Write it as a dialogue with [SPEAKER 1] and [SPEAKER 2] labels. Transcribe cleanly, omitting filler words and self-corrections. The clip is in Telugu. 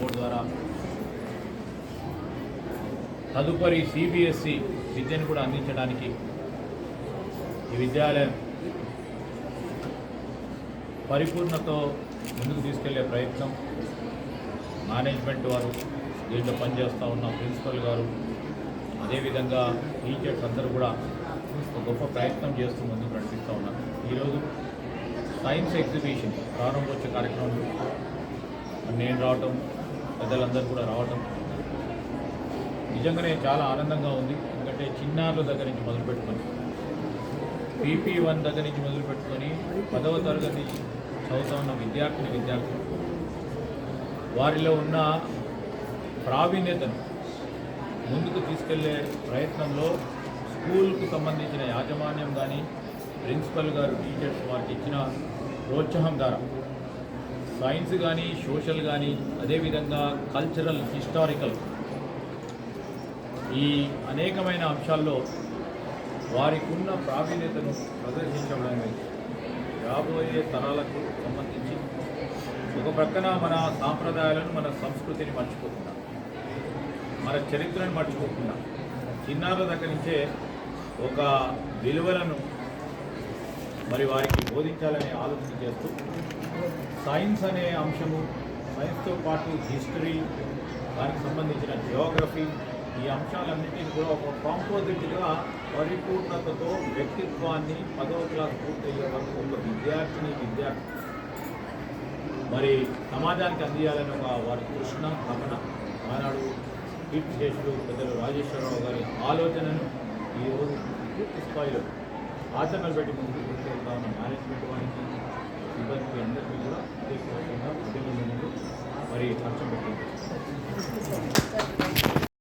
[SPEAKER 1] బోర్డు ద్వారా తదుపరి సిబిఎస్ఈ విద్యను కూడా అందించడానికి ఈ విద్యాలయం పరిపూర్ణతో ముందుకు తీసుకెళ్లే ప్రయత్నం మేనేజ్మెంట్ వారు, దీంట్లో పనిచేస్తూ ఉన్న ప్రిన్సిపల్ గారు, అదేవిధంగా టీచర్స్ అందరూ కూడా ఒక గొప్ప ప్రయత్నం చేస్తూ ముందుకు నడిపిస్తూ ఉన్నారు. ఈరోజు సైన్స్ ఎగ్జిబిషన్ ప్రారంభోత్సవ కార్యక్రమంలో నేను రావటం, పెద్దలందరూ కూడా రావటం నిజంగానే చాలా ఆనందంగా ఉంది. ఎందుకంటే చిన్నారుల దగ్గర నుంచి మొదలుపెట్టుకొని PP1 దగ్గర నుంచి మొదలుపెట్టుకొని 10వ తరగతి చదువుతూ ఉన్న విద్యార్థులు వారిలో ఉన్న ప్రావీణ్యతను ముందుకు తీసుకెళ్లే ప్రయత్నంలో స్కూల్కు సంబంధించిన యాజమాన్యం కానీ, ప్రిన్సిపల్ గారు, టీచర్స్ వారికి ఇచ్చిన ప్రోత్సాహం ద్వారా సైన్స్ కానీ, సోషల్ కానీ, అదేవిధంగా కల్చరల్, హిస్టారికల్ ఈ అనేకమైన అంశాల్లో వారికి ఉన్న ప్రావీణ్యతను ప్రదర్శించడమే రాబోయే తరాలకు సంబంధించి ఒక ప్రక్కన మన సాంప్రదాయాలను, మన సంస్కృతిని మర్చిపోకుండా, మన చరిత్రను మర్చిపోకుండా చిన్నారుల దగ్గర నుంచే ఒక విలువలను మరి వారికి బోధించాలనే ఆలోచన చేస్తూ సైన్స్ అనే అంశము, సైన్స్తో పాటు హిస్టరీ, దానికి సంబంధించిన జియోగ్రఫీ, ఈ అంశాలన్నింటినీ కూడా ఒక కాంపోజిట్గా పరిపూర్ణతతో వ్యక్తిత్వాన్ని 10వ క్లాస్ పూర్తయ్యే వరకు ఒక విద్యార్థి మరి సమాజానికి అందియాలని ఒక వారి కృష్ణ తపన ఆనాడు కీర్తిశేషులు పెద్దలు రాజేశ్వరరావు గారి ఆలోచనను ఈరోజు పూర్తి స్థాయిలో ఆచరణలు పెట్టి ముందుకు తీసుకెళ్తా ఉన్న మేనేజ్మెంట్ వారికి, సిబ్బందికి అందరికీ కూడా అభినందనలు మరి ఖర్చు పెట్టింది.